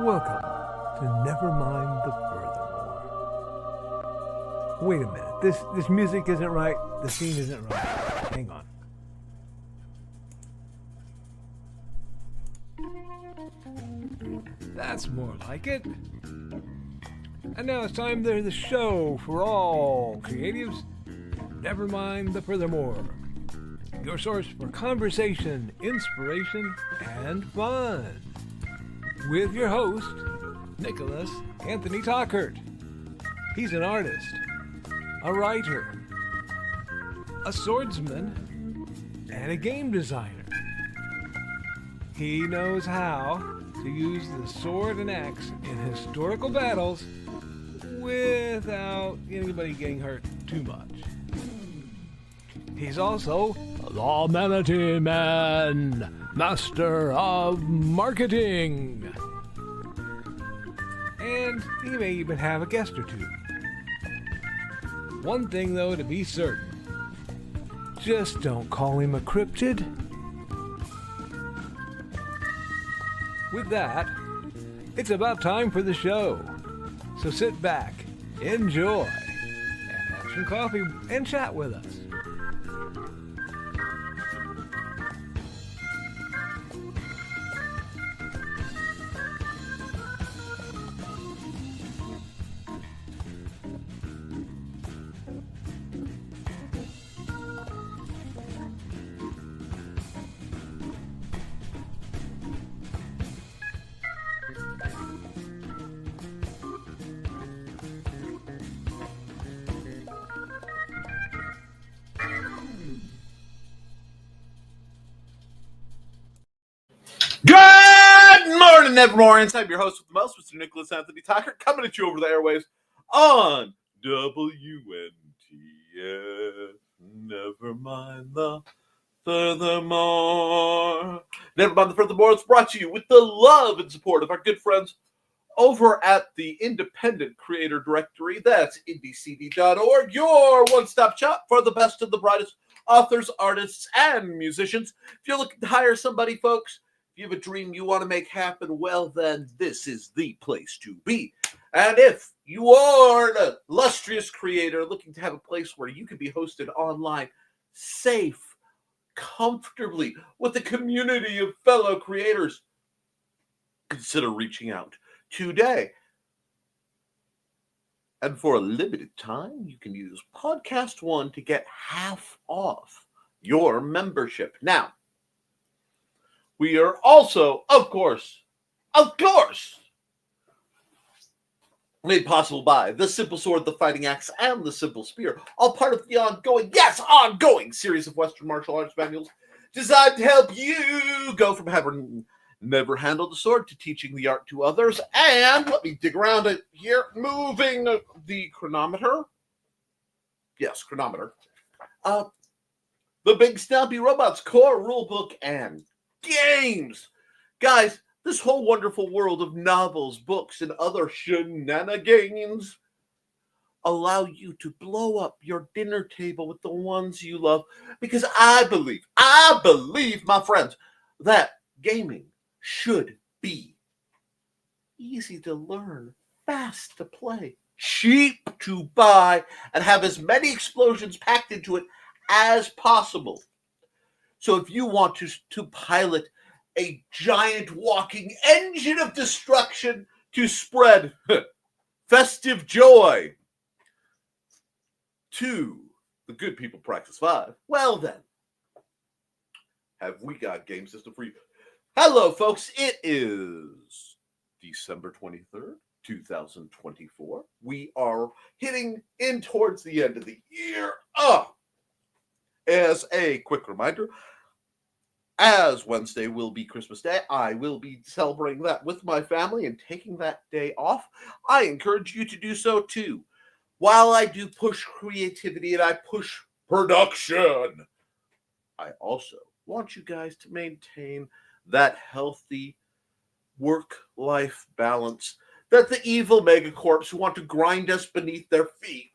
Welcome to Nevermind the Furthermore. Wait a minute, this music isn't right, the scene isn't right. Hang on. That's more like it. And now it's time for the show for all creatives. Nevermind the Furthermore. Your source for conversation, inspiration, and fun. With your host, Nicholas Anthony Tockert. He's an artist, a writer, a swordsman, and a game designer. He knows how to use the sword and axe in historical battles without anybody getting hurt too much. He's also the Manatee Man, master of marketing. And he may even have a guest or two. One thing, though, to be certain. Just don't call him a cryptid. With that, it's about time for the show. So sit back, enjoy, and have some coffee and chat with us. Good morning, Nevermind. I'm your host with the most, Mr. Nicholas Anthony Tockert, coming at you over the airwaves on WNTF. Nevermind the Furthermore. Nevermind the Furthermore is brought to you with the love and support of our good friends over at the Independent Creator Directory. That's indiecd.org, your one-stop shop for the best and the brightest authors, artists, and musicians. If you're looking to hire somebody, folks, if you have a dream you want to make happen, well, then this is the place to be. And if you are an illustrious creator looking to have a place where you can be hosted online, safe, comfortably, with a community of fellow creators, consider reaching out today. And for a limited time, you can use Podcast One to get half off your membership. Now, we are also, of course, made possible by the Simple Sword, the Fighting Axe, and the Simple Spear, all part of the ongoing series of Western martial arts manuals designed to help you go from having never handled a sword to teaching the art to others. And let me dig around it here, moving the chronometer. Yes, chronometer. The Big Snappy Robots core rulebook and games. Guys, this whole wonderful world of novels, books, and other shenanigans allow you to blow up your dinner table with the ones you love, because I believe, my friends, that gaming should be easy to learn, fast to play, cheap to buy, and have as many explosions packed into it as possible. So if you want to pilot a giant walking engine of destruction to spread festive joy to the good people practice 5, well then, have we got Game System for you. Hello, folks. It is December 23rd, 2024. We are hitting in towards the end of the year. As a quick reminder, as Wednesday will be Christmas Day, I will be celebrating that with my family and taking that day off. I encourage you to do so too. While I do push creativity and I push production, I also want you guys to maintain that healthy work-life balance that the evil megacorps who want to grind us beneath their feet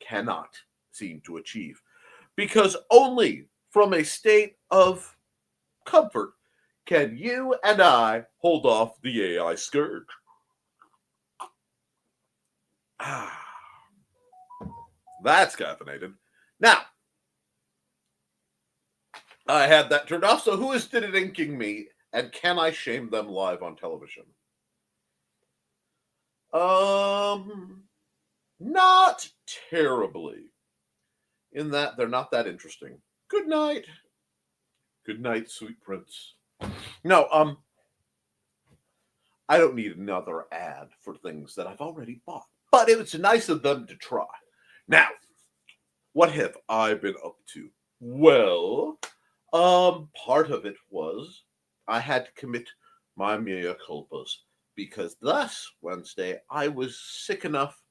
cannot seem to achieve. Because only from a state of comfort Can you and I hold off the AI scourge? That's caffeinated. Now, I had that turned off, so who is inking me, and can I shame them live on television? Not terribly. In that they're not that interesting. Good night. Good night, sweet prince. No, I don't need another ad for things that I've already bought. But it was nice of them to try. Now, what have I been up to? Well, part of it was I had to commit my mea culpas because last Wednesday I was sick enough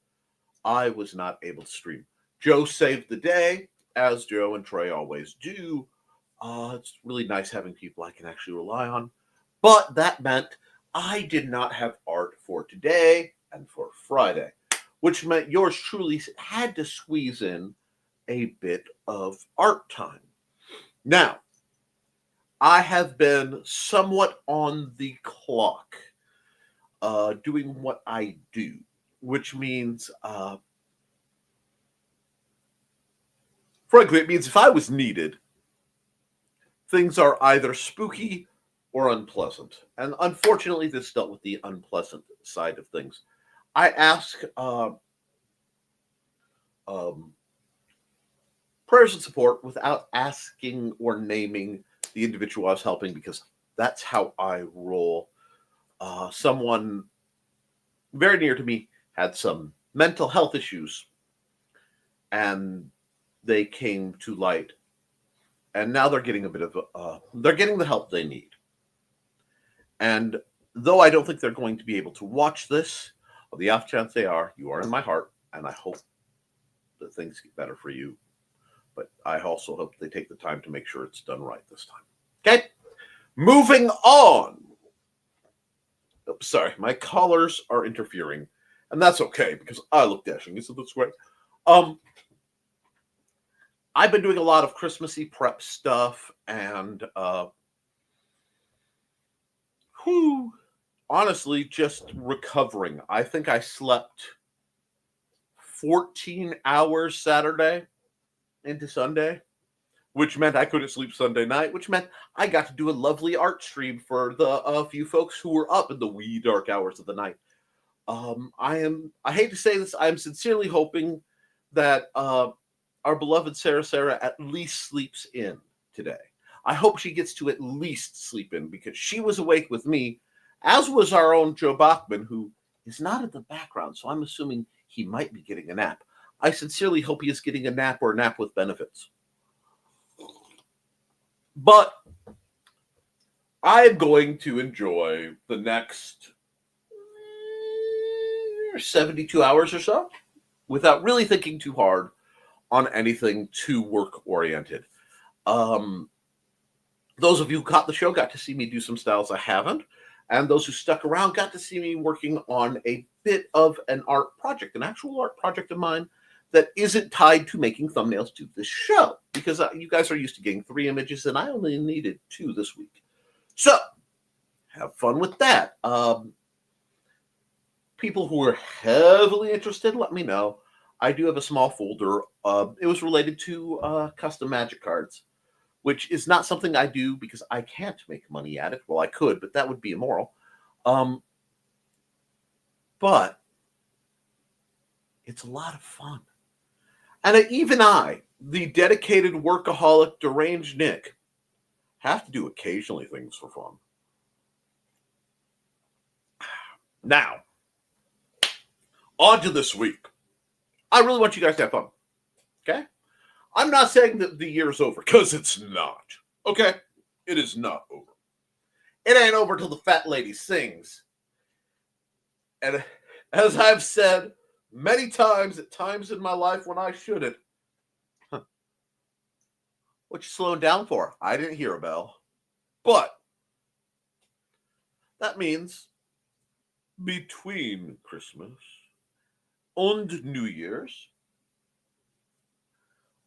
I was not able to stream. Joe saved the day, as Joe and Trey always do. It's really nice having people I can actually rely on. But that meant I did not have art for today and for Friday, which meant yours truly had to squeeze in a bit of art time. Now, I have been somewhat on the clock doing what I do, which means, frankly, it means if I was needed, things are either spooky or unpleasant. And unfortunately, this dealt with the unpleasant side of things. I ask prayers and support without asking or naming the individual I was helping because that's how I roll. Someone very near to me had some mental health issues and they came to light. And now they're getting a bit of they're getting the help they need. And though I don't think they're going to be able to watch this, on the off chance they are, you are in my heart, and I hope that things get better for you. But I also hope they take the time to make sure it's done right this time. Okay? Moving on. Oops, sorry, my collars are interfering, and that's okay because I look dashing. Isn't this great? I've been doing a lot of Christmassy prep stuff, and honestly, just recovering. I think I slept 14 hours Saturday into Sunday, which meant I couldn't sleep Sunday night, which meant I got to do a lovely art stream for the few folks who were up in the wee dark hours of the night. I hate to say this, I'm sincerely hoping that our beloved Sarah at least sleeps in today. I hope she gets to at least sleep in because she was awake with me, as was our own Joe Bachman, who is not in the background, so I'm assuming he might be getting a nap. I sincerely hope he is getting a nap or a nap with benefits. But I'm going to enjoy the next 72 hours or so without really thinking too hard on anything too work-oriented. Those of you who caught the show got to see me do some styles I haven't, and those who stuck around got to see me working on a bit of an art project, an actual art project of mine that isn't tied to making thumbnails to this show, because you guys are used to getting 3 images, and I only needed 2 this week. So, have fun with that. People who are heavily interested, let me know. I do have a small folder. It was related to custom magic cards, which is not something I do because I can't make money at it. Well, I could, but that would be immoral. But it's a lot of fun. And even I, the dedicated workaholic deranged Nick, have to do occasionally things for fun. Now, on to this week. I really want you guys to have fun. Okay? I'm not saying that the year's over, because it's not. Okay? It is not over. It ain't over till the fat lady sings. And as I've said many times, at times in my life when I shouldn't, what you slowing down for? I didn't hear a bell. But that means between Christmas and New Year's,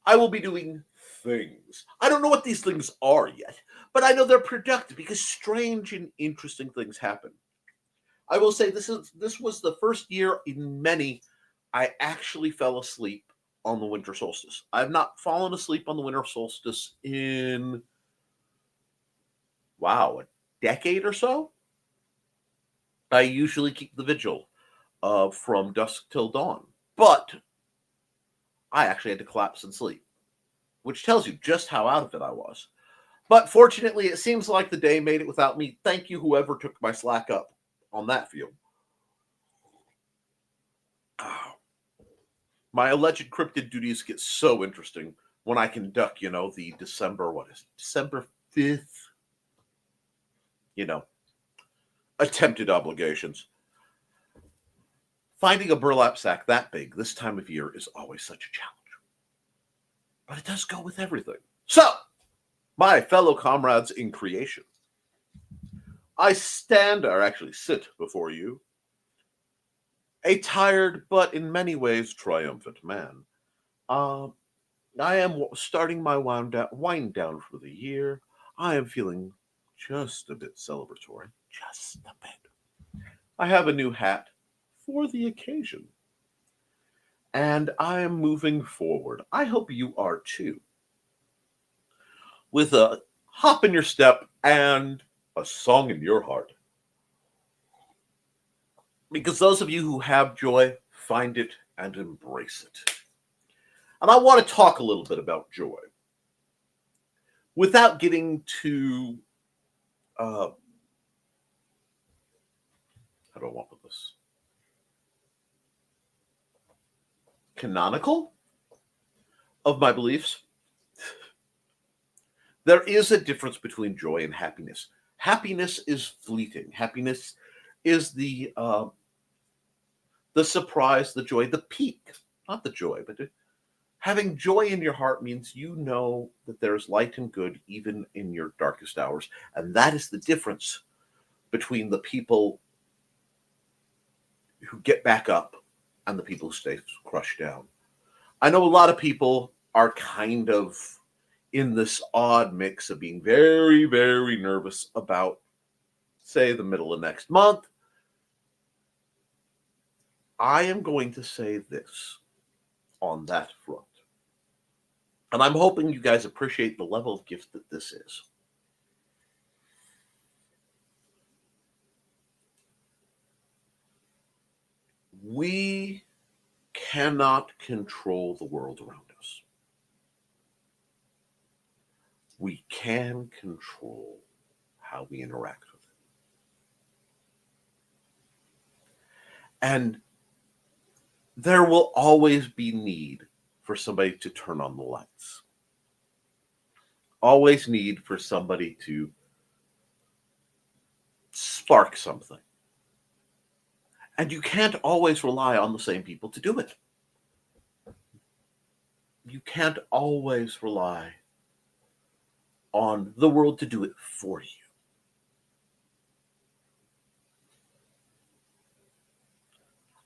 I will be doing things. I don't know what these things are yet, but I know they're productive because strange and interesting things happen. I will say this was the first year in many I actually fell asleep on the winter solstice. I've not fallen asleep on the winter solstice in a decade or so. I usually keep the vigil from dusk till dawn, but I actually had to collapse and sleep, which tells you just how out of it I was. But fortunately, it seems like the day made it without me. Thank you, whoever took my slack up on that field. My alleged cryptid duties get so interesting when I conduct, the December 5th, attempted obligations. Finding a burlap sack that big this time of year is always such a challenge. But it does go with everything. So, my fellow comrades in creation, I sit before you, a tired but in many ways triumphant man. I am starting my wind down for the year. I am feeling just a bit celebratory. Just a bit. I have a new hat for the occasion. And I am moving forward. I hope you are too. With a hop in your step and a song in your heart. Because those of you who have joy, find it and embrace it. And I want to talk a little bit about joy. Without getting too, how do I want to put this? Canonical of my beliefs. There is a difference between joy and happiness. Happiness is fleeting. Happiness is the surprise, the joy, the peak. Not the joy, but having joy in your heart means you know that there's light and good even in your darkest hours. And that is the difference between the people who get back up and the people who stay crushed down. I know a lot of people are kind of in this odd mix of being very, very nervous about, say, the middle of next month. I am going to say this on that front. And I'm hoping you guys appreciate the level of gift that this is. We cannot control the world around us. We can control how we interact with it. And there will always be need for somebody to turn on the lights. Always need for somebody to spark something. And you can't always rely on the same people to do it. You can't always rely on the world to do it for you.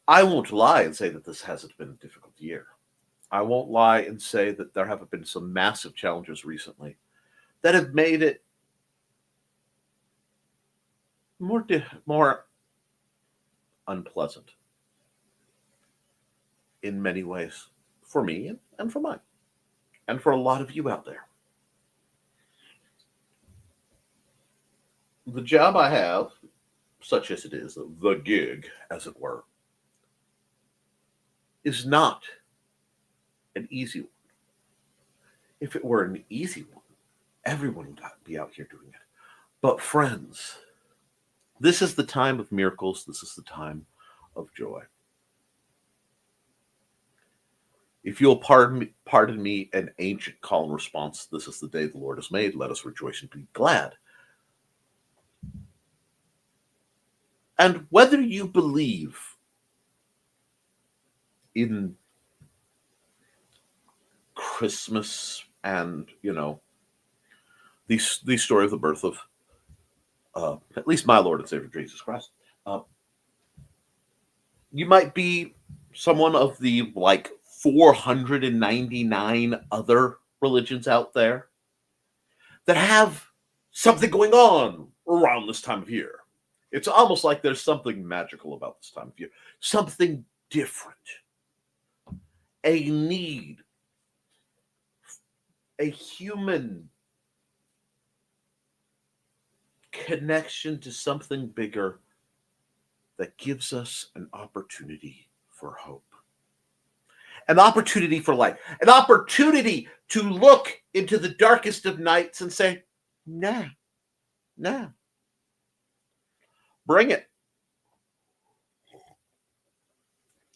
I won't lie and say that this hasn't been a difficult year. I won't lie and say that there haven't been some massive challenges recently that have made it more unpleasant in many ways for me and for mine and for a lot of you out there. The job I have, such as it is, the gig, as it were, is not an easy one. If it were an easy one, everyone would be out here doing it. But friends, this is the time of miracles. This is the time of joy. If you'll pardon me an ancient call and response, this is the day the Lord has made. Let us rejoice and be glad. And whether you believe in Christmas and, the story of the birth of at least my Lord and Savior Jesus Christ, you might be someone of the 499 other religions out there that have something going on around this time of year. It's almost like there's something magical about this time of year, something different, a need, a human connection to something bigger that gives us an opportunity for hope, an opportunity for light, an opportunity to look into the darkest of nights and say, nah, bring it.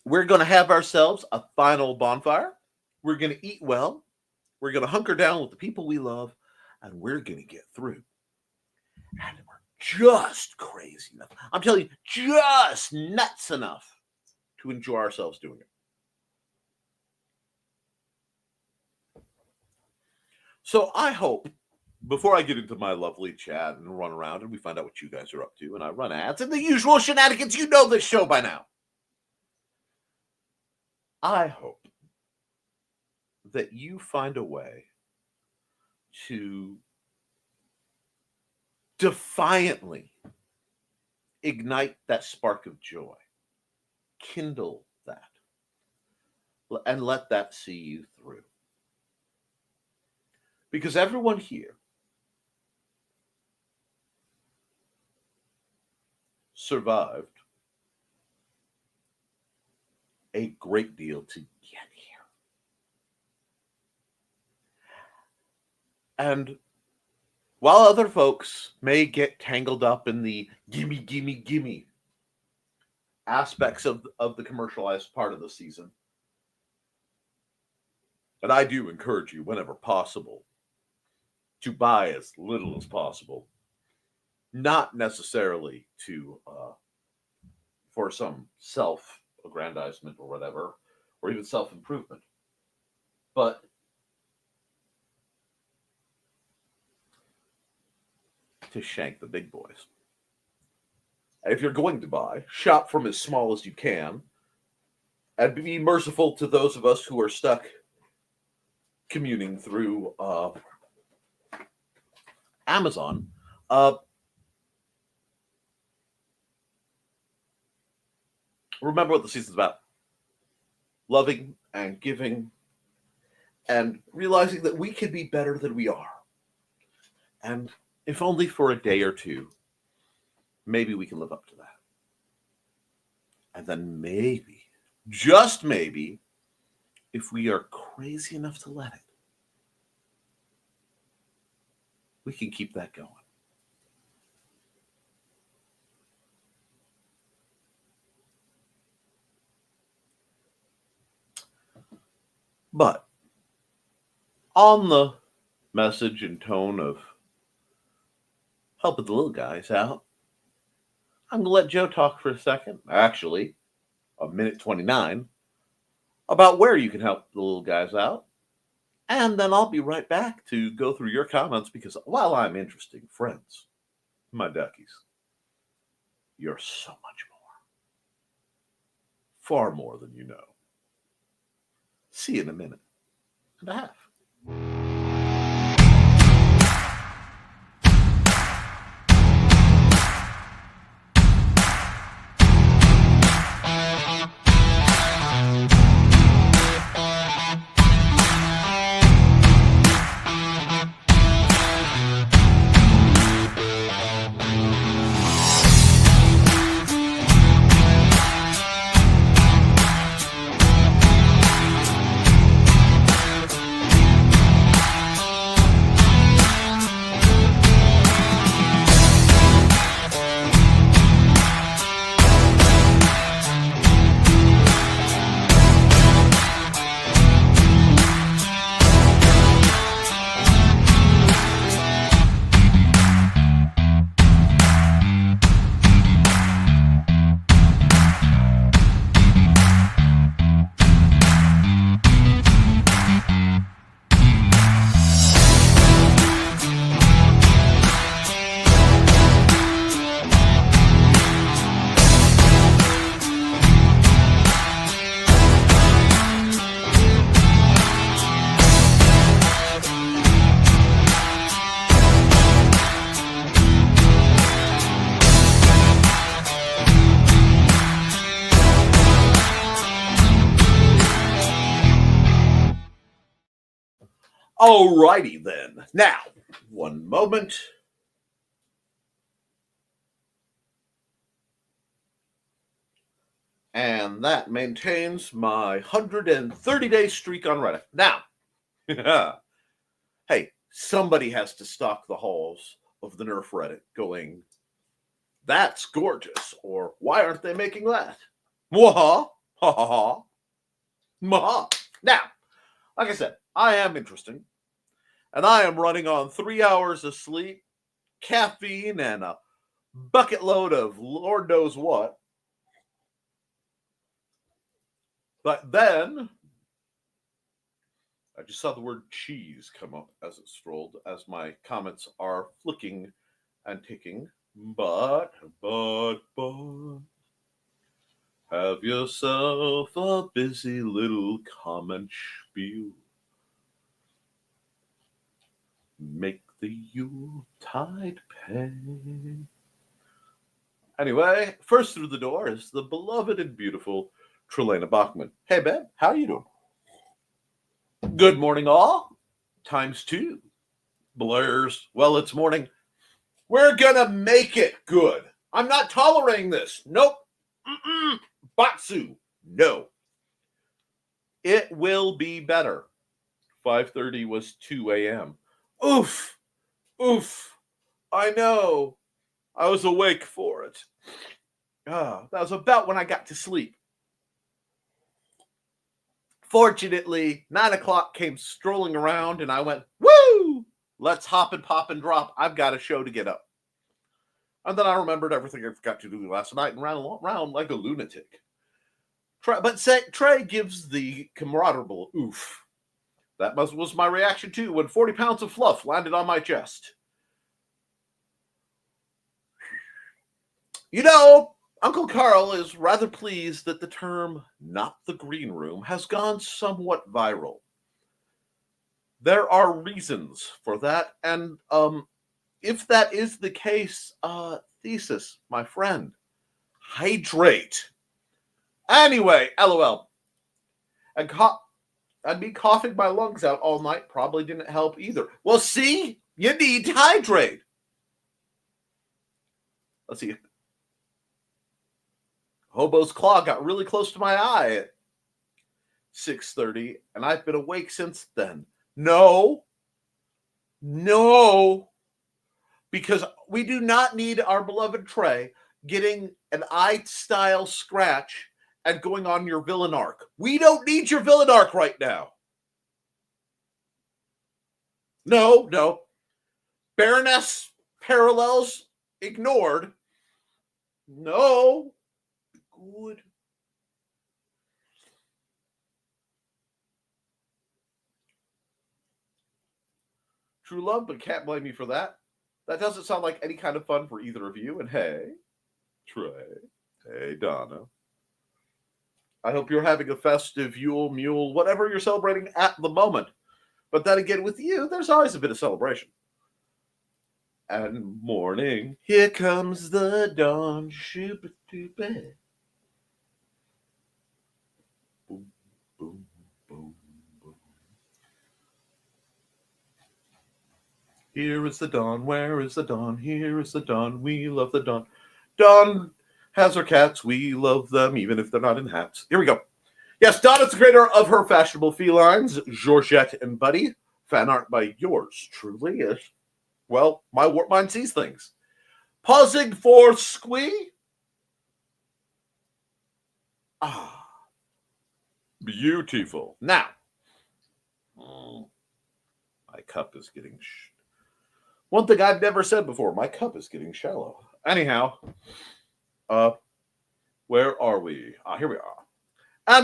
We're going to have ourselves a final bonfire. We're going to eat well. We're going to hunker down with the people we love, and we're going to get through. And we're just crazy enough. I'm telling you, just nuts enough to enjoy ourselves doing it. So I hope, before I get into my lovely chat and run around and we find out what you guys are up to, and I run ads and the usual shenanigans, you know this show by now. I hope that you find a way to defiantly ignite that spark of joy, kindle that, and let that see you through. Because everyone here survived a great deal to get here. And while other folks may get tangled up in the gimme aspects of the commercialized part of the season, and I do encourage you, whenever possible, to buy as little as possible, not necessarily to for some self-aggrandizement or whatever, or even self-improvement, but to shank the big boys. If you're going to buy, shop from as small as you can, and be merciful to those of us who are stuck commuting through Amazon. Remember what the season's about. Loving and giving and realizing that we can be better than we are. And if only for a day or two, maybe we can live up to that. And then maybe, just maybe, if we are crazy enough to let it, we can keep that going. But on the message and tone of helping the little guys out, I'm going to let Joe talk for a second, actually, a minute 29, about where you can help the little guys out. And then I'll be right back to go through your comments, because while I'm interesting friends, my duckies, you're so much more. Far more than you know. See you in a minute and a half. Alrighty then. Now, one moment. And that maintains my 130-day streak on Reddit. Now, hey, somebody has to stock the halls of the Nerf Reddit going, that's gorgeous, or why aren't they making that? Mwaha, ha ha ha, maha. Now, like I said, I am interesting, and I am running on 3 hours of sleep, caffeine, and a bucket load of Lord knows what. But then, I just saw the word cheese come up as it strolled, as my comments are flicking and ticking. But, have yourself a busy little comment spiel. Make the Yuletide pay. Anyway, first through the door is the beloved and beautiful Trelena Bachman. Hey, babe, how are you doing? Good morning, all. Times 2. Blair's, well, it's morning. We're gonna make it good. I'm not tolerating this. Nope. Batsu. No. It will be better. 5:30 was 2 a.m. Oof. I know. I was awake for it. That was about when I got to sleep. Fortunately, 9 o'clock came strolling around and I went, woo! Let's hop and pop and drop. I've got a show to get up. And then I remembered everything I forgot to do last night and ran around like a lunatic. Trey gives the comradable oof. That was my reaction too when 40 pounds of fluff landed on my chest. You know, Uncle Carl is rather pleased that the term "not the green room" has gone somewhat viral. There are reasons for that, and if that is the case, thesis, my friend, hydrate. Anyway, LOL. And me coughing my lungs out all night probably didn't help either. Well, see, you need to hydrate. Let's see. Hobo's claw got really close to my eye at 6:30, and I've been awake since then. No, because we do not need our beloved Trey getting an eye-style scratch and going on your villain arc. We don't need your villain arc right now. No. Baroness parallels ignored. No. Good. True love, but can't blame me for that. That doesn't sound like any kind of fun for either of you. And hey, Trey. Hey, Donna. I hope you're having a festive Yule, Mule, whatever you're celebrating at the moment. But then again, with you, there's always a bit of celebration. And morning, here comes the dawn. Shoop-a-doop-a. Boom, boom, boom, boom. Here is the dawn. Where is the dawn? Here is the dawn. We love the dawn. Dawn has her cats. We love them, even if they're not in hats. Here we go. Yes, Dawn is the creator of her fashionable felines, Georgette and Buddy. Fan art by yours truly. Well, my warp mind sees things. Pausing for squee. Beautiful. Now, my cup is getting... One thing I've never said before, my cup is getting shallow. Anyhow, where are we? Here we are.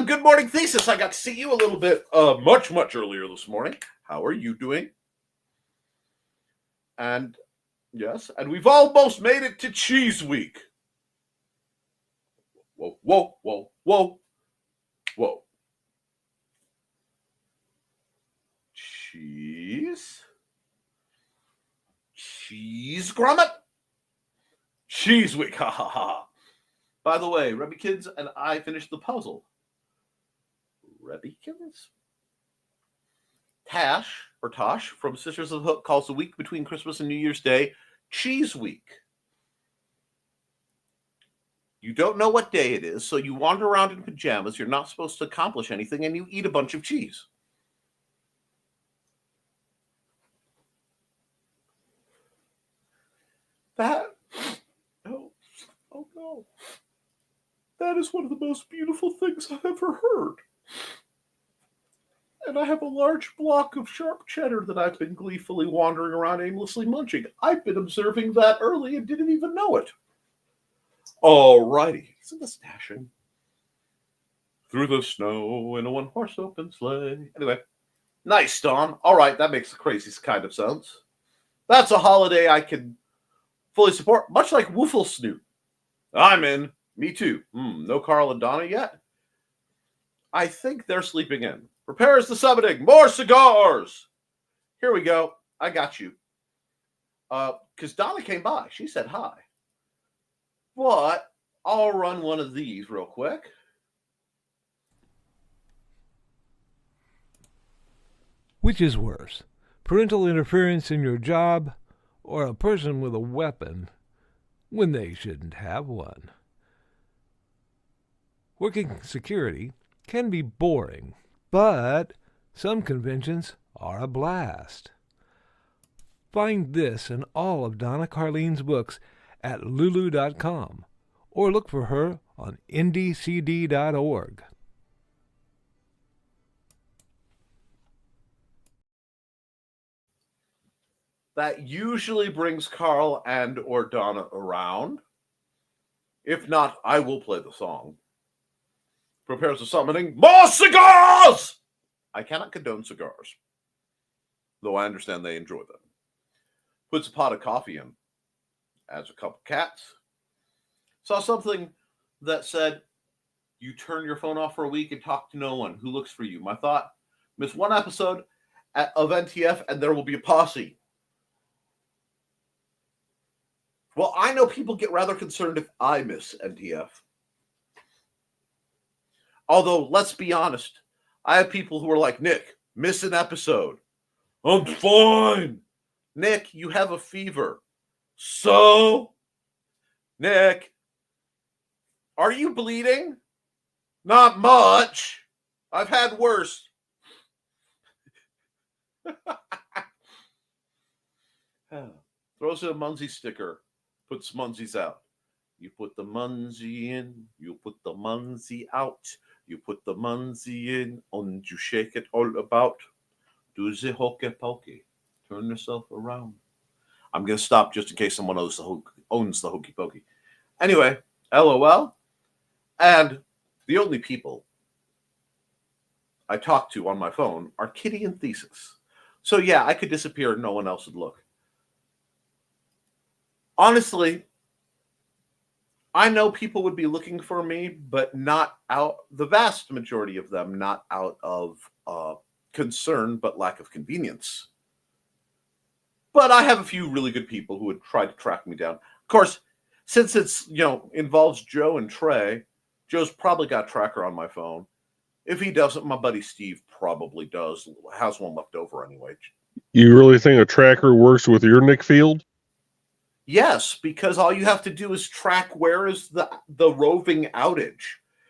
Good morning, Thesis. I got to see you a little bit much earlier this morning. How are you doing? And yes, and we've almost made it to Cheese Week. Whoa. Cheese grommet? Cheese Week, ha ha ha. By the way, Rebbykins and I finished the puzzle. Rebbykins? Tosh from Sisters of the Hook calls the week between Christmas and New Year's Day Cheese Week. You don't know what day it is, so you wander around in pajamas. You're not supposed to accomplish anything, and you eat a bunch of cheese. Oh no. That is one of the most beautiful things I've ever heard. And I have a large block of sharp cheddar that I've been gleefully wandering around aimlessly munching. I've been observing that early and didn't even know it. Alrighty. Isn't this dashing? Through the snow in a one-horse open sleigh. Anyway. Nice, Dawn. Alright, that makes the craziest kind of sense. That's a holiday I can fully support, much like Woofle Snoot. I'm in. Me too. No Carl and Donna yet? I think they're sleeping in. Prepares the summoning. More cigars! Here we go. I got you. Because Donna came by. She said hi. But I'll run one of these real quick. Which is worse, parental interference in your job or a person with a weapon when they shouldn't have one? Working security can be boring, but some conventions are a blast. Find this and all of Donna Carlene's books at lulu.com or look for her on indycd.org. That usually brings Carl and or Donna around. If not, I will play the song. Prepares the summoning. More cigars! I cannot condone cigars, though I understand they enjoy them. Puts a pot of coffee in. Adds a couple cats. Saw something that said, you turn your phone off for a week and talk to no one. Who looks for you? My thought, miss one episode of NTF and there will be a posse. Well, I know people get rather concerned if I miss NTF. Although, let's be honest, I have people who are like, Nick, miss an episode. I'm fine. Nick, you have a fever. So, Nick, are you bleeding? Not much. I've had worse. Throws in a Munzie sticker. Puts Munzies out. You put the Munzie in. You put the Munzie out. You put the Munzie in. And you shake it all about. Do the hokey pokey. Turn yourself around. I'm going to stop just in case someone owns the hokey pokey. Anyway, LOL. And the only people I talk to on my phone are Kitty and Thesis. So yeah, I could disappear and no one else would look. Honestly, I know people would be looking for me, but not out, the vast majority of them, not out of concern, but lack of convenience. But I have a few really good people who would try to track me down. Of course, since it's, involves Joe and Trey, Joe's probably got a tracker on my phone. If he doesn't, my buddy Steve probably does. Has one left over anyway. You really think a tracker works with your Nick Field? Yes, because all you have to do is track where is the roving outage.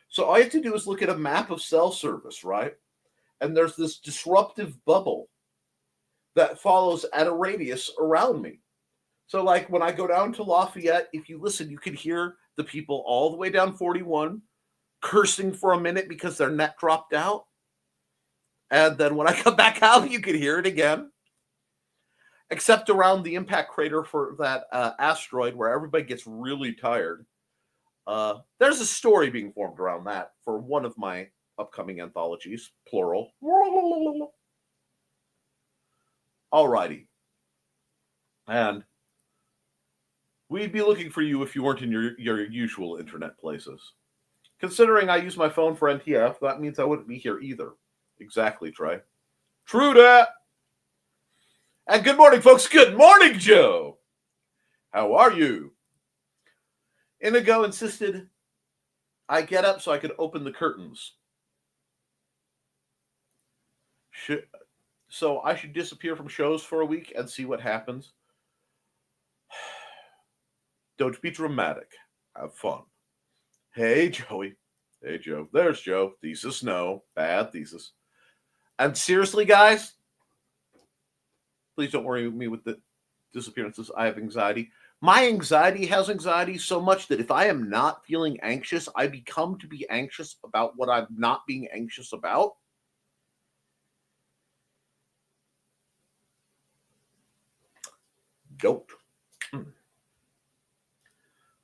So all you have to do is look at a map of cell service, right? And there's this disruptive bubble that follows at a radius around me. So like when I go down to Lafayette, if you listen, you can hear the people all the way down 41 cursing for a minute because their net dropped out. And then when I come back out, you can hear it again. Except around the impact crater for that asteroid where everybody gets really tired. There's a story being formed around that for one of my upcoming anthologies, plural. Alrighty. And we'd be looking for you if you weren't in your usual internet places. Considering I use my phone for NTF, that means I wouldn't be here either. Exactly, Trey. True that. And good morning, folks. Good morning, Joe. How are you? Inigo insisted I get up so I could open the curtains. So I should disappear from shows for a week and see what happens. Don't be dramatic. Have fun. Hey, Joey. Hey, Joe. There's Joe. Thesis, no. Bad thesis. And seriously, guys, please don't worry me with the disappearances. I have anxiety. My anxiety has anxiety so much that if I am not feeling anxious, I become to be anxious about what I'm not being anxious about. Don't.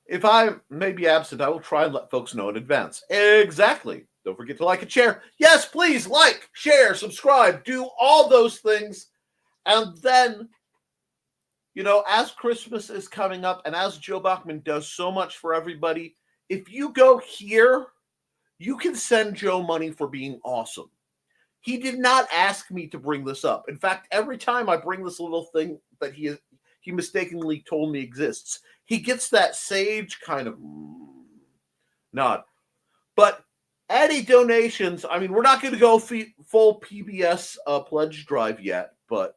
If I may be absent, I will try and let folks know in advance. Exactly. Don't forget to like and share. Yes, please like, share, subscribe, do all those things. And then, you know, as Christmas is coming up and as Joe Bachman does so much for everybody, if you go here, you can send Joe money for being awesome. He did not ask me to bring this up. In fact, every time I bring this little thing that he mistakenly told me exists, he gets that sage kind of nod. But any donations, I mean, we're not going to go full PBS pledge drive yet, but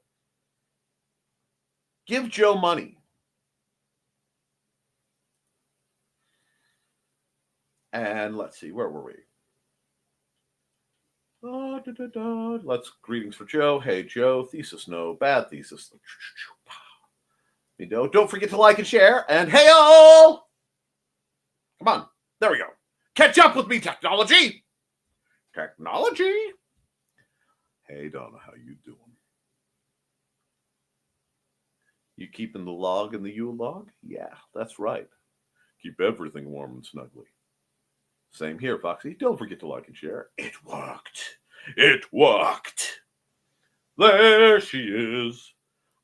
give Joe money. And let's see, where were we? Let's greetings for Joe. Hey, Joe. Thesis, no. Bad thesis. You know, don't forget to like and share. And hey, all! Come on. There we go. Catch up with me, technology. Technology. Hey, Donna, how you doing? You keeping the log in the Yule log? Yeah, that's right. Keep everything warm and snuggly. Same here, Foxy. Don't forget to like and share. It worked. It worked. There she is.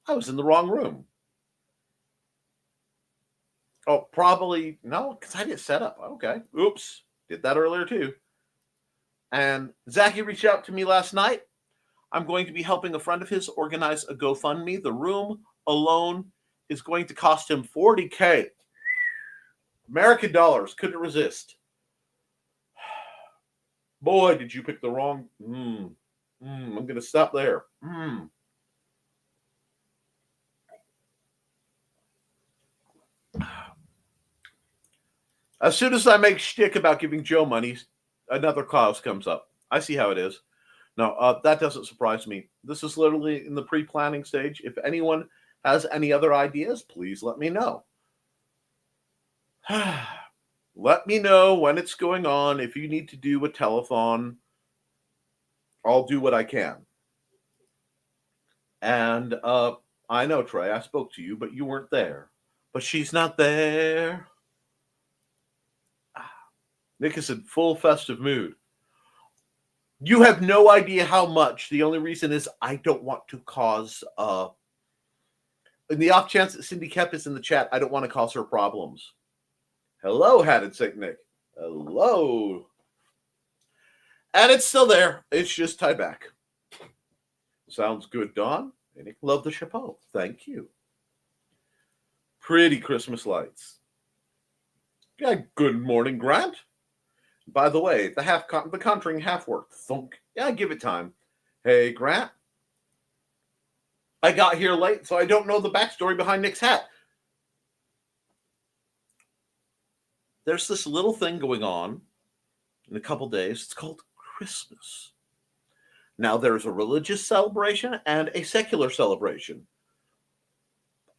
I was in the wrong room. Oh, probably, no, because I didn't set up. Okay. Oops. Did that earlier, too. And Zachy reached out to me last night. I'm going to be helping a friend of his organize a GoFundMe. The room alone is going to cost him $40K. American dollars. Couldn't resist. Boy, did you pick the wrong. I'm going to stop there. As soon as I make shtick about giving Joe money, another cause comes up. I see how it is. No, that doesn't surprise me. This is literally in the pre-planning stage. If anyone has any other ideas, please let me know. Let me know when it's going on. If you need to do a telethon, I'll do what I can. And I know, Trey, I spoke to you, but you weren't there. But she's not there. Nick is in full festive mood. You have no idea how much. The only reason is I don't want to cause, in the off chance that Cindy Koepp is in the chat, I don't want to cause her problems. Hello, Hatted St. Nick. Hello. And it's still there. It's just tied back. Sounds good, Dawn. And Nick, love the chapeau. Thank you. Pretty Christmas lights. Yeah, good morning, Grant. By the way, the Conjuring half worked. Thunk. Yeah, give it time. Hey, Grant. I got here late, so I don't know the backstory behind Nick's hat. There's this little thing going on in a couple days. It's called Christmas. Now, there's a religious celebration and a secular celebration.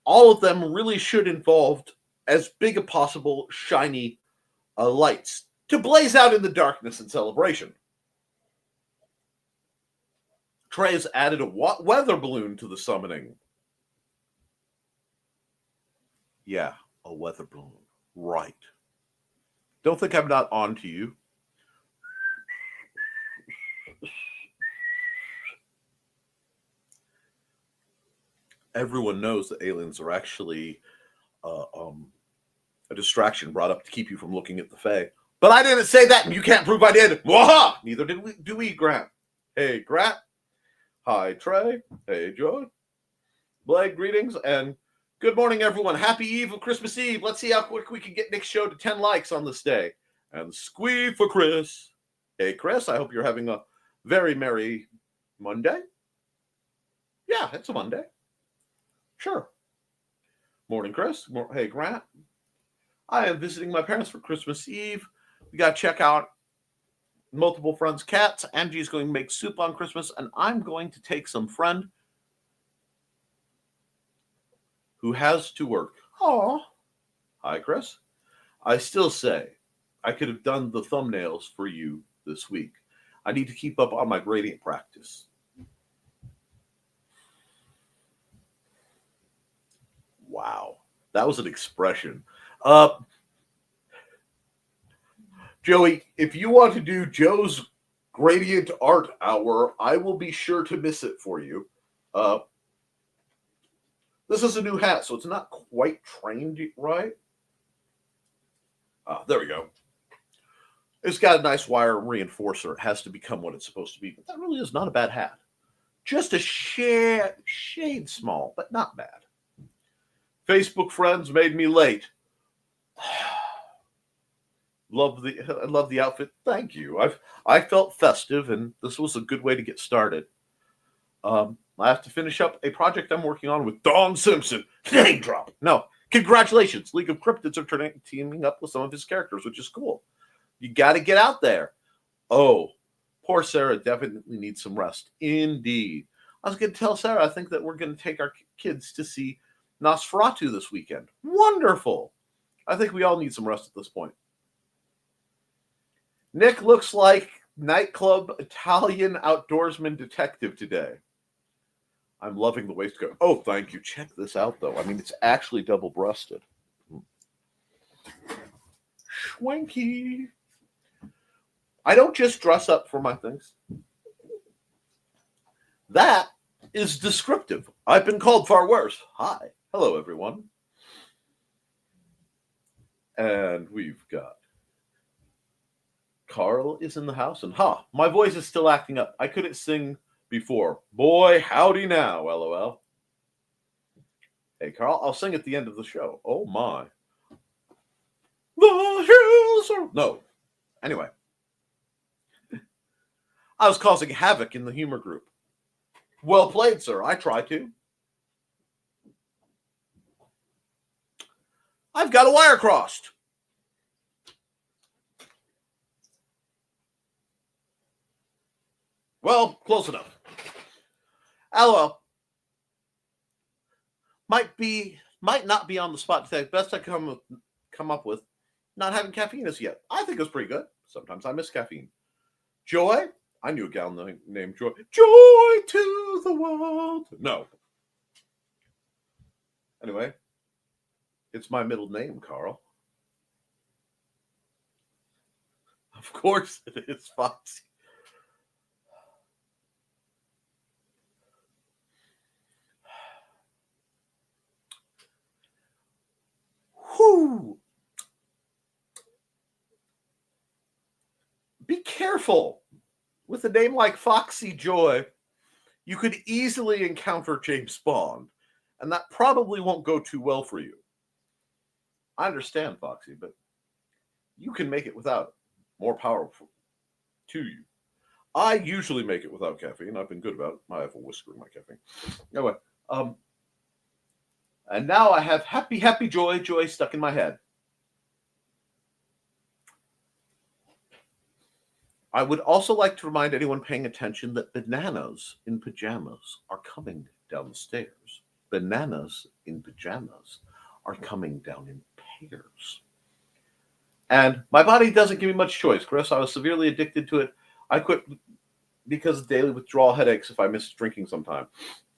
All of them really should involve as big a possible shiny lights to blaze out in the darkness in celebration. Trey has added a weather balloon to the summoning. Yeah, a weather balloon. Right. Don't think I'm not on to you. Everyone knows that aliens are actually a distraction brought up to keep you from looking at the Fae. But I didn't say that, and you can't prove I did. Waha! Neither do we, Grant. Hey, Grant. Hi, Trey. Hey, Joy. Blake, greetings, and good morning, everyone. Happy Eve of Christmas Eve. Let's see how quick we can get Nick's show to 10 likes on this day. And squee for Chris. Hey, Chris, I hope you're having a very merry Monday. Yeah, it's a Monday. Sure. Morning, Chris. Hey, Grant. I am visiting my parents for Christmas Eve. We got to check out multiple friends' cats. Angie's going to make soup on Christmas, and I'm going to take some friend who has to work. Aw. Hi, Chris. I still say I could have done the thumbnails for you this week. I need to keep up on my gradient practice. Wow. That was an expression. Joey, if you want to do Joe's gradient art hour, I will be sure to miss it for you. This is a new hat, so it's not quite trained right. There we go. It's got a nice wire reinforcer. It has to become what it's supposed to be. But that really is not a bad hat. Just a shade small, but not bad. Facebook friends made me late. Love the outfit. Thank you. I felt festive, and this was a good way to get started. I have to finish up a project I'm working on with Don Simpson. Name drop. No, congratulations. League of Cryptids are teaming up with some of his characters, which is cool. You got to get out there. Oh, poor Sarah definitely needs some rest. Indeed. I was going to tell Sarah I think that we're going to take our kids to see Nosferatu this weekend. Wonderful. I think we all need some rest at this point. Nick looks like nightclub Italian outdoorsman detective today. I'm loving the waistcoat. Oh, thank you. Check this out, though. I mean, it's actually double-breasted. Schwanky. I don't just dress up for my things. That is descriptive. I've been called far worse. Hi. Hello, everyone. And we've got Carl is in the house. And my voice is still acting up. I couldn't sing before. Boy, howdy now, LOL. Hey, Carl, I'll sing at the end of the show. Oh, my. The hills are... No. Anyway. I was causing havoc in the humor group. Well played, sir. I try to. I've got a wire crossed. Well, close enough. LOL. Might not be on the spot today. Best I come up with. Not having caffeine as yet. I think it's pretty good. Sometimes I miss caffeine. Joy? I knew a gal named Joy. Joy to the world. No. Anyway, it's my middle name, Carl. Of course it is, Foxy. Whew. Be careful. With a name like Foxy Joy, you could easily encounter James Bond, and that probably won't go too well for you. I understand, Foxy, but you can make it without. More powerful to you. I usually make it without caffeine. I've been good about it. I have a whisker in my caffeine. Anyway, and now I have happy joy stuck in my head. I would also like to remind anyone paying attention that bananas in pajamas are coming down the stairs. Bananas in pajamas are coming down in pairs. And my body doesn't give me much choice, Chris. I was severely addicted to it. I quit because of daily withdrawal headaches if I miss drinking sometime.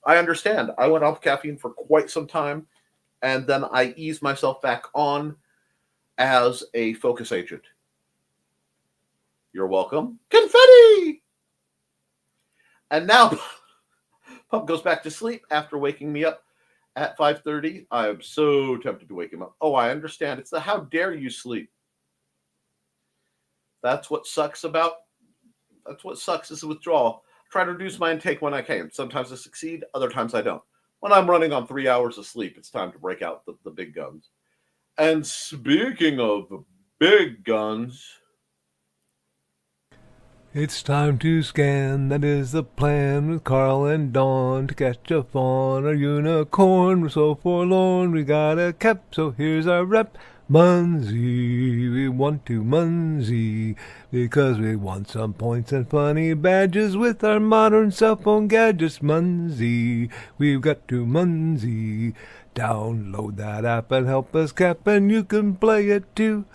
I understand. I went off caffeine for quite some time, and then I eased myself back on as a focus agent. You're welcome. Confetti! And now Pup goes back to sleep after waking me up at 5:30. I am so tempted to wake him up. Oh, I understand. It's the how dare you sleep. That's what sucks is the withdrawal. Try to reduce my intake when I can. Sometimes I succeed, other times I don't. When I'm running on 3 hours of sleep, it's time to break out the big guns. And speaking of big guns... It's time to scan, that is the plan, with Carl and Dawn to catch a fawn or unicorn. We're so forlorn, we got a cap, so here's our rep. Munsey, we want to Munsey, because we want some points and funny badges with our modern cell phone gadgets. Munsey, we've got to Munsey. Download that app and help us cap, and you can play it too.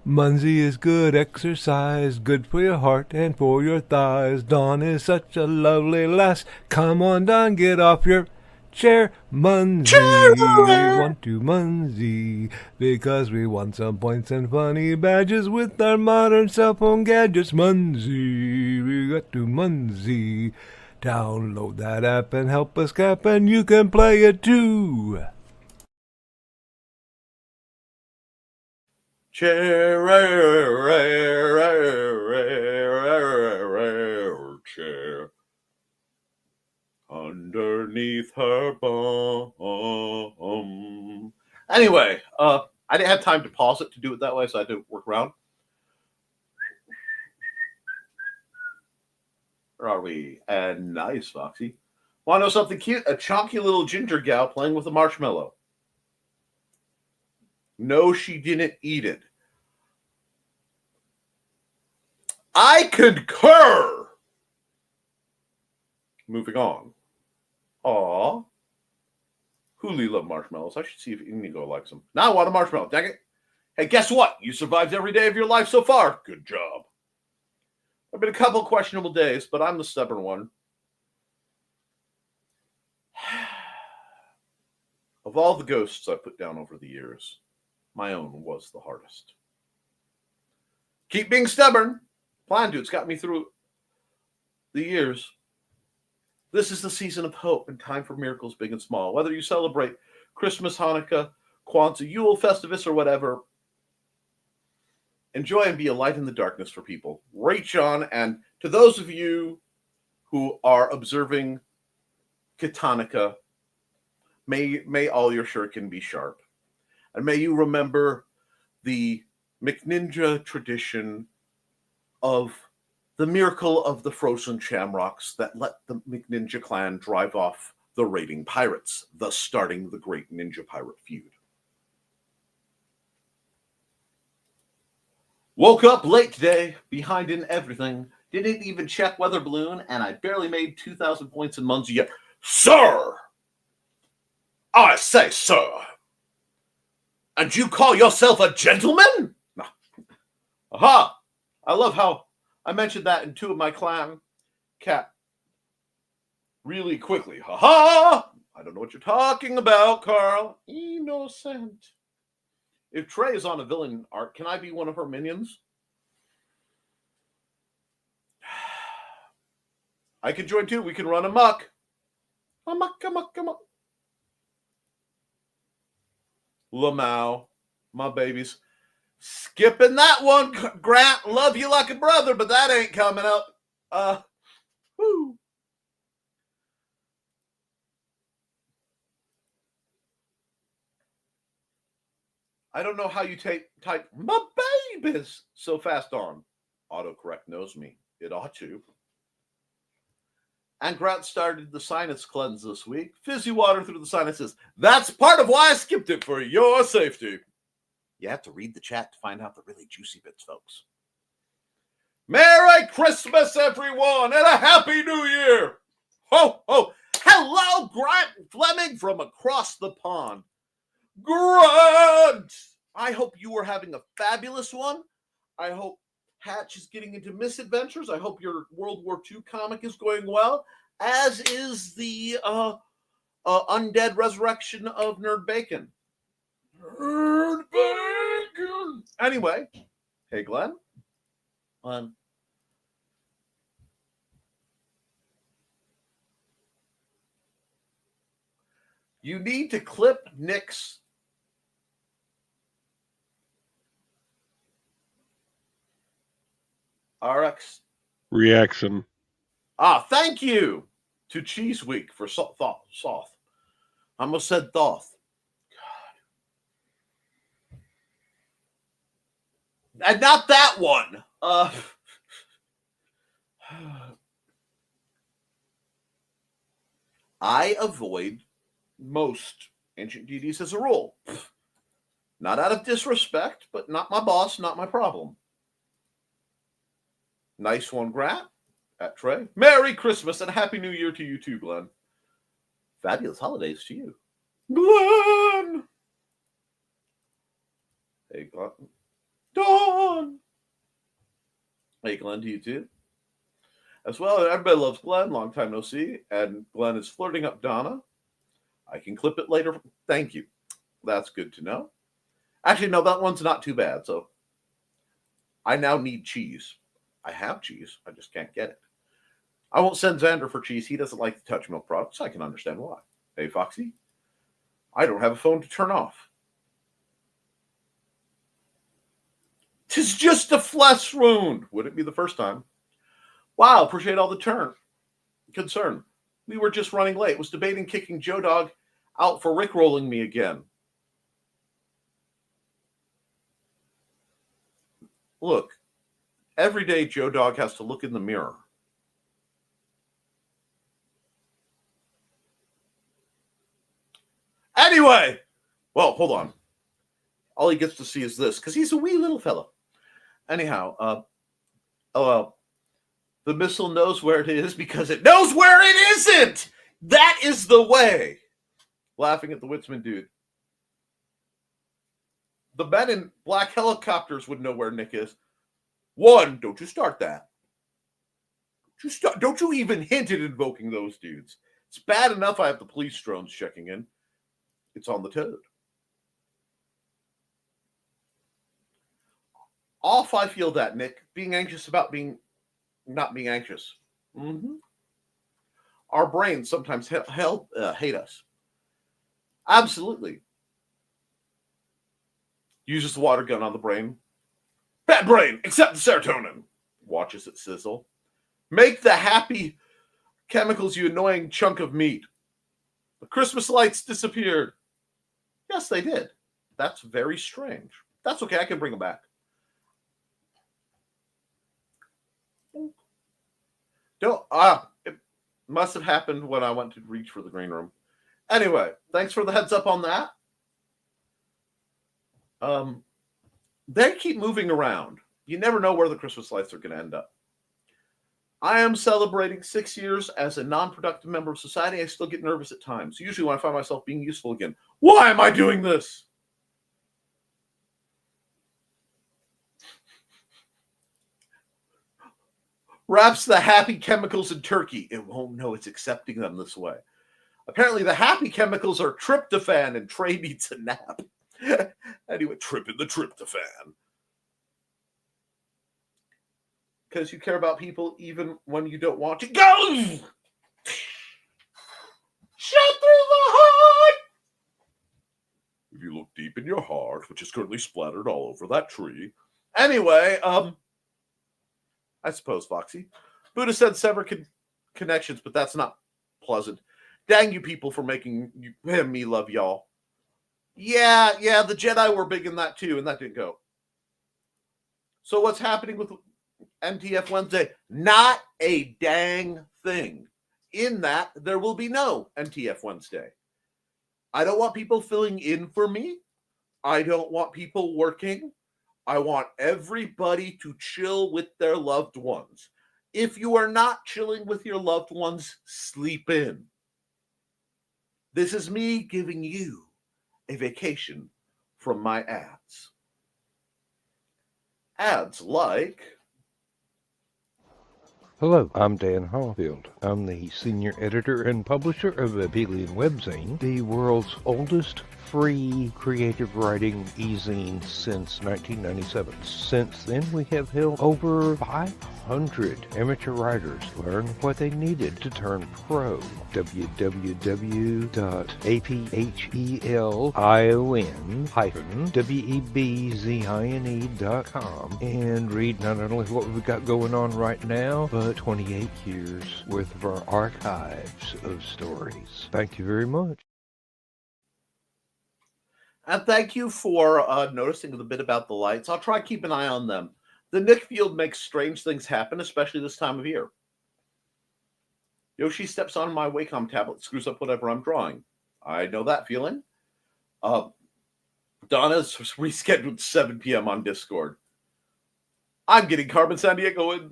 Munsey is good exercise, good for your heart and for your thighs. Dawn is such a lovely lass. Come on, Dawn, get off your chair. Munsey, we want to Munsey, because we want some points and funny badges with our modern cell phone gadgets. Munsey, we got to Munsey. Download that app and help us cap, and you can play it too. Chair underneath her bum. Anyway, I didn't have time to pause it to do it that way, so I had to work around. Where are we? And nice, Foxy. Want to know something cute? A chunky little ginger gal playing with a marshmallow. No, she didn't eat it. I concur. Moving on. Aw. Huli love marshmallows. I should see if Inigo likes them. Now I want a marshmallow. Dang it. Hey, guess what? You survived every day of your life so far. Good job. There have been a couple of questionable days, but I'm the stubborn one. Of all the ghosts I put down over the years, my own was the hardest. Keep being stubborn. Plan to. It's got me through the years. This is the season of hope and time for miracles big and small. Whether you celebrate Christmas, Hanukkah, Kwanzaa, Yule, Festivus, or whatever, enjoy and be a light in the darkness for people. Rach on, and to those of you who are observing Katanika, may all your shuriken be sharp. And may you remember the McNinja tradition of the miracle of the frozen shamrocks that let the McNinja clan drive off the raiding pirates, thus starting the great ninja pirate feud. Woke up late today, behind in everything, didn't even check weather balloon, and I barely made 2,000 points in Munsey yet. Sir! I say, sir! And you call yourself a gentleman? Aha! I love how I mentioned that in two of my clan cat really quickly. Ha! I don't know what you're talking about, Carl. Innocent. If Trey is on a villain arc, can I be one of her minions? I can join too. We can run amok. Amok. Lamau, my babies. Skipping that one, Grant. Love you like a brother, but that ain't coming up. Whoo. I don't know how you type my babies so fast on. Autocorrect knows me. It ought to. And Grant started the sinus cleanse this week. Fizzy water through the sinuses. That's part of why I skipped it, for your safety. You have to read the chat to find out the really juicy bits, folks. Merry Christmas, everyone, and a Happy New Year. Ho, ho. Hello, Grant Fleming from across the pond. Grant! I hope you are having a fabulous one. I hope Hatch is getting into misadventures. I hope your World War II comic is going well, as is the undead resurrection of Nerd Bacon. Nerd Bacon! Anyway, hey, Glenn. You need to clip Nick's RX reaction. Thank you to Cheese Week for Soth. I almost said Thoth. God. And not that one. I avoid most ancient deities as a rule. Not out of disrespect, but not my boss, not my problem. Nice one, Grat. At Trey. Merry Christmas and Happy New Year to you too, Glenn. Fabulous holidays to you. Glenn! Hey, Glenn. Dawn! Hey, Glenn, to you too. As well, everybody loves Glenn. Long time no see. And Glenn is flirting up Donna. I can clip it later. Thank you. That's good to know. Actually, no, that one's not too bad. So I now need cheese. I have cheese. I just can't get it. I won't send Xander for cheese. He doesn't like to touch milk products. I can understand why. Hey, Foxy. I don't have a phone to turn off. 'Tis just a flesh wound. Would it be the first time? Wow, appreciate all the concern. We were just running late. Was debating kicking Joe Dog out for rickrolling me again. Look, every day Joe Dog has to look in the mirror. Anyway, well, hold on. All he gets to see is this, because he's a wee little fellow. Anyhow, the missile knows where it is because it knows where it isn't. That is the way. Laughing at the Witsman dude. The men in black helicopters would know where Nick is. One, don't you start that. Don't you even hint at invoking those dudes. It's bad enough I have the police drones checking in. It's on the toad. Off I feel that, Nick. Being anxious about not being anxious. Mm-hmm. Our brains sometimes hate us. Absolutely. Uses the water gun on the brain. Bad brain, accept the serotonin. Watches it sizzle. Make the happy chemicals, you annoying chunk of meat. The Christmas lights disappeared. Yes, they did. That's very strange. That's okay, I can bring them back. It must have happened when I went to reach for the green room. Anyway, thanks for the heads up on that. They keep moving around. You never know where the Christmas lights are going to end up. I am celebrating 6 years as a non-productive member of society. I still get nervous at times. Usually when I find myself being useful again. Why am I doing this? Wraps the happy chemicals in turkey. It won't know it's accepting them this way. Apparently the happy chemicals are tryptophan and Trey needs a nap. Anyway, tripping the tryptophan. Because you care about people even when you don't want to. Go! Shut through the heart! If you look deep in your heart, which is currently splattered all over that tree. Anyway, I suppose, Foxy. Buddha said sever connections, but that's not pleasant. Dang you people for making me love y'all. Yeah, the Jedi were big in that too, and that didn't go. So what's happening with MTF Wednesday? Not a dang thing. In that, there will be no MTF Wednesday. I don't want people filling in for me. I don't want people working. I want everybody to chill with their loved ones. If you are not chilling with your loved ones, sleep in. This is me giving you a vacation from my ads. Ads like... Hello, I'm Dan Hallfield. I'm the senior editor and publisher of Abelian Webzine, the world's oldest free creative writing e-zine since 1997. Since then, we have helped over 500 amateur writers learn what they needed to turn pro. www.apelion-webzine.com and read not only what we've got going on right now, but 28 years worth of our archives of stories. Thank you very much. And thank you for noticing the bit about the lights. I'll try to keep an eye on them. The Nick field makes strange things happen, especially this time of year. Yoshi steps on my Wacom tablet, screws up whatever I'm drawing. I know that feeling. Donna's rescheduled 7 p.m. on Discord. I'm getting Carmen Sandiego in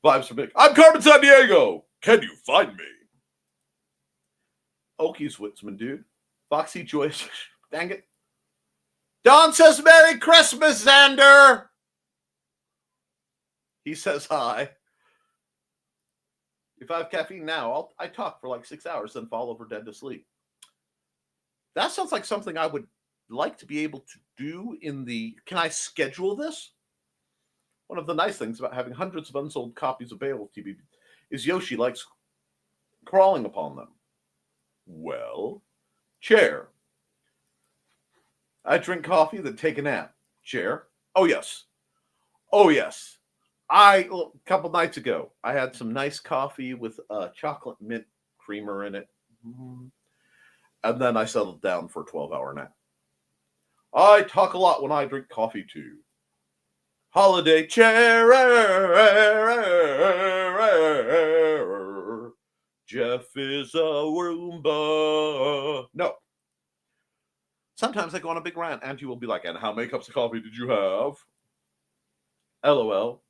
vibes from Nick. I'm Carmen Sandiego. Can you find me? Oki's Witzman, dude. Foxy Joyce. Dang it. Don says Merry Christmas, Xander. He says hi. If I have caffeine now, I talk for like 6 hours, then fall over dead to sleep. That sounds like something I would like to be able to do in the... Can I schedule this? One of the nice things about having hundreds of unsold copies of Beowulf TV is Yoshi likes crawling upon them. Well, chair. I drink coffee, then take a nap. Chair. Oh, yes. Oh, yes. A couple nights ago, I had some nice coffee with chocolate mint creamer in it. And then I settled down for a 12-hour nap. I talk a lot when I drink coffee, too. Holiday chair. Jeff is a Roomba. No. Sometimes I go on a big rant, and you will be like, and how many cups of coffee did you have? LOL.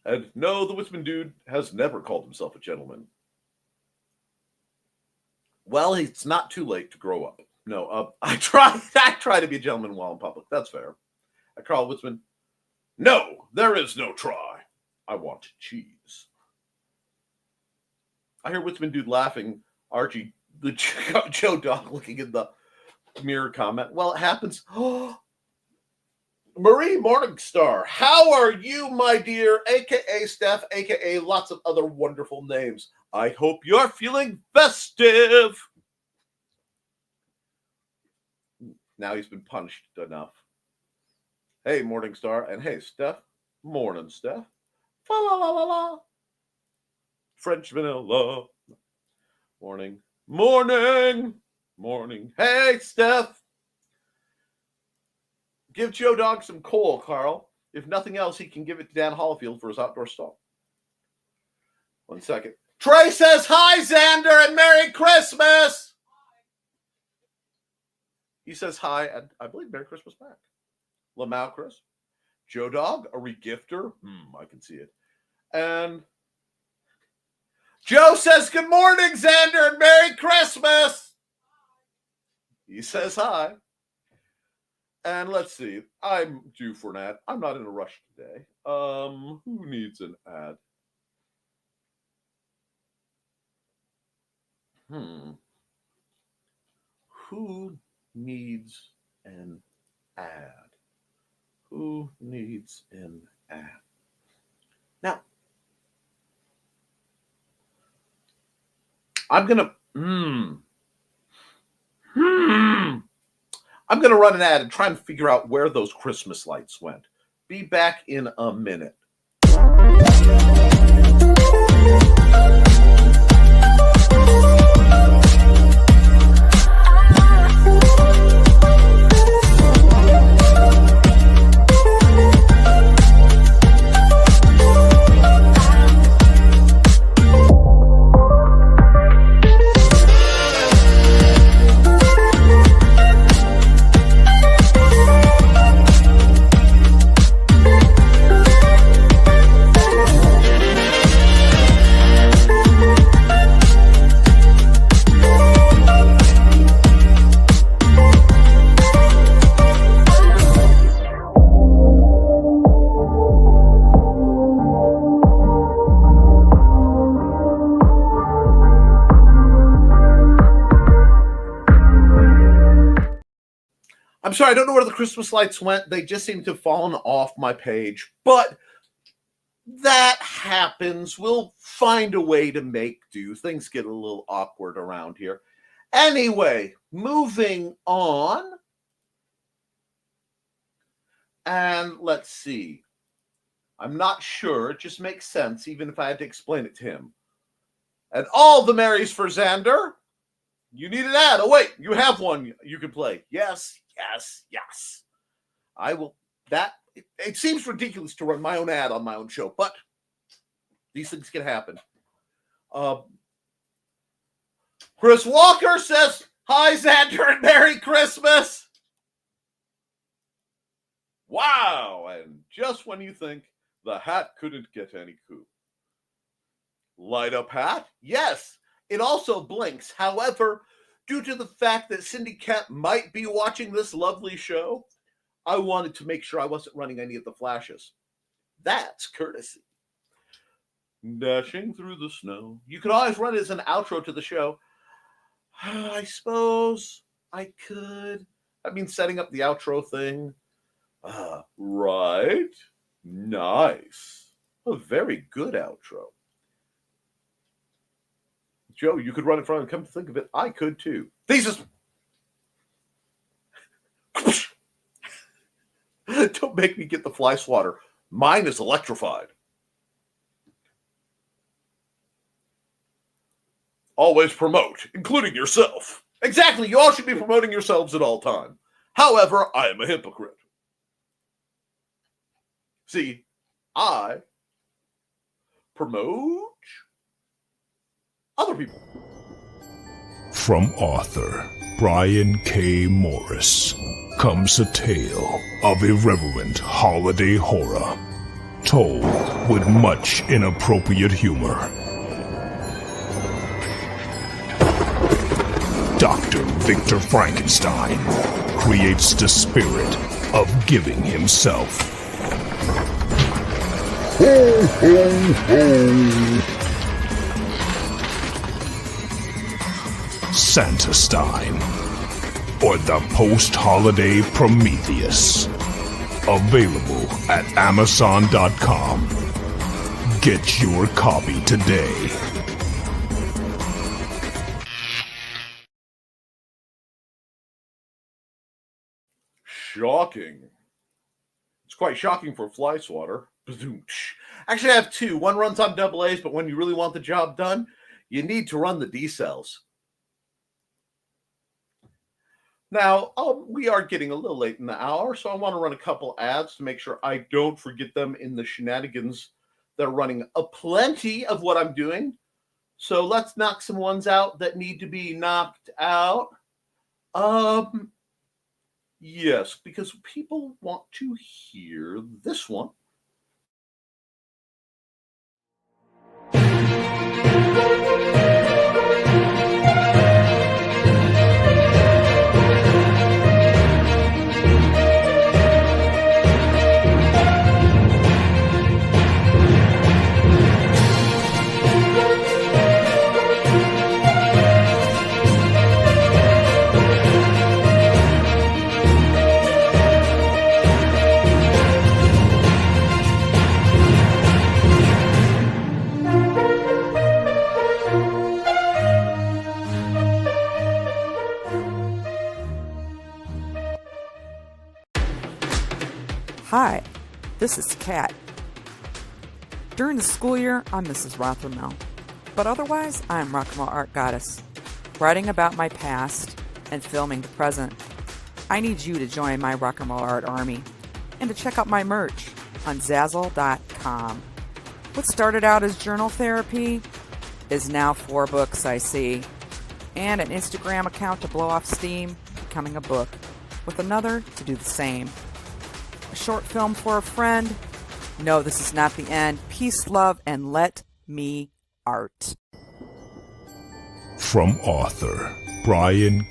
And no, the Witzman dude has never called himself a gentleman. Well, it's not too late to grow up. No, I try to be a gentleman while in public. That's fair. Carl Witzman. No, there is no try. I want cheese. I hear Witzman dude laughing. Archie, the Joe dog, looking in the mirror comment. Well, it happens. Marie Morningstar, how are you, my dear? AKA Steph, AKA lots of other wonderful names. I hope you're feeling festive. Now he's been punished enough. Hey, Morningstar, and hey, Steph. Morning, Steph. Fa la la la la. French vanilla. Morning. Morning. Morning. Hey, Steph. Give Joe Dog some coal, Carl. If nothing else, he can give it to Dan Hollifield for his outdoor stall. 1 second. Trey says, hi, Xander, and Merry Christmas. He says hi, and I believe Merry Christmas back. Lamau Chris. Joe Dog, a regifter. I can see it. And Joe says, good morning, Xander, and Merry Christmas. He says hi. And let's see. I'm due for an ad. I'm not in a rush today. Who needs an ad? Who needs an ad? Who needs an ad? Now, I'm going to... I'm going to run an ad and try and figure out where those Christmas lights went. Be back in a minute. I'm sorry, I don't know where the Christmas lights went. They just seem to have fallen off my page. But that happens. We'll find a way to make do. Things get a little awkward around here. Anyway, moving on. And let's see. I'm not sure. It just makes sense, even if I had to explain it to him. And all the Marys for Xander. You need an ad. Oh, wait. You have one you can play. Yes. Yes. I will. it seems ridiculous to run my own ad on my own show, but these things can happen. Chris Walker says, "Hi, Xander, and Merry Christmas." Wow, and just when you think the hat couldn't get any cooler. Light up hat? Yes, it also blinks. However, due to the fact that Cindy Kemp might be watching this lovely show, I wanted to make sure I wasn't running any of the flashes. That's courtesy. Dashing through the snow. You could always run it as an outro to the show. I suppose I could. I mean, setting up the outro thing. Right. Nice. A very good outro. Joe, you could run in front and come to think of it, I could too. Thesis. Don't make me get the fly swatter. Mine is electrified. Always promote, including yourself. Exactly, you all should be promoting yourselves at all time. However, I am a hypocrite. See, I promote other people. From author Brian K. Morris comes a tale of irreverent holiday horror, told with much inappropriate humor. Dr. Victor Frankenstein creates the spirit of giving himself. Ho, ho, ho! Santastein, or the post-holiday Prometheus. Available at Amazon.com. Get your copy today. Shocking. It's quite shocking for fly swatter. Actually, I have two. One runs on double A's, but when you really want the job done, you need to run the D cells. Now, we are getting a little late in the hour, so I want to run a couple ads to make sure I don't forget them in the shenanigans that are running plenty of what I'm doing. So let's knock some ones out that need to be knocked out. Yes, because people want to hear this one. Hi, this is Kat. During the school year, I'm Mrs. Rothermel, but otherwise, I'm Rock and Roll Art Goddess, writing about my past and filming the present. I need you to join my Rock and Roll Art army and to check out my merch on Zazzle.com. What started out as journal therapy is now 4 books, I see, and an Instagram account to blow off steam, becoming a book, with another to do the same. A short film for a friend. No, this is not the end. Peace, love, and let me art. From author Brian.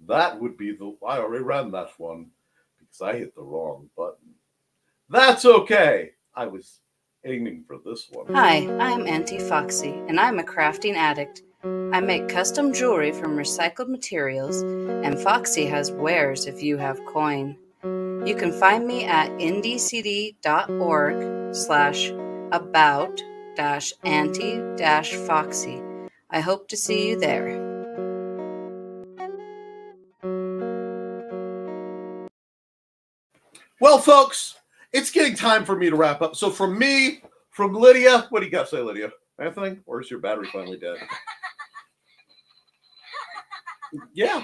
That would be I already ran that one because I hit the wrong button. That's okay. I was aiming for this one. Hi, I'm Auntie Foxy, and I'm a crafting addict. I make custom jewelry from recycled materials, and Foxy has wares if you have coin. You can find me at indcd.org/about-auntie-foxy. I hope to see you there. Well, folks, it's getting time for me to wrap up. So from me, from Lydia, what do you got to say, Lydia? Anything? Or is your battery finally dead? Yeah.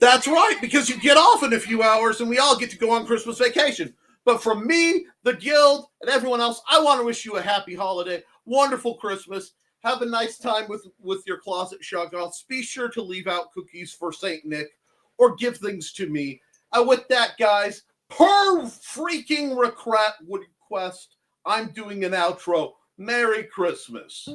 That's right, because you get off in a few hours and we all get to go on Christmas vacation. But from me, the guild, and everyone else, I want to wish you a happy holiday, wonderful Christmas. Have a nice time with your closet shoggoths. Be sure to leave out cookies for St. Nick or give things to me. With that, guys, per freaking request, I'm doing an outro. Merry Christmas.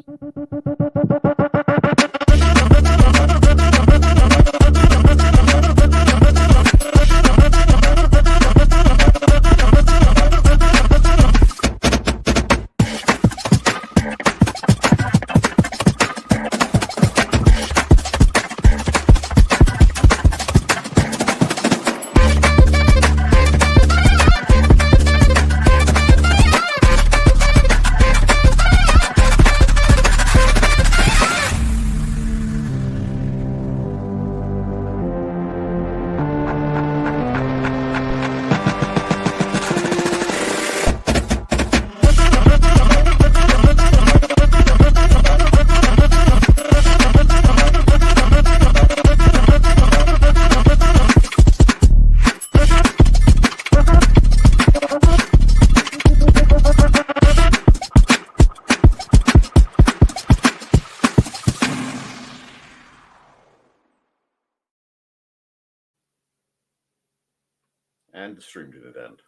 And the stream didn't end.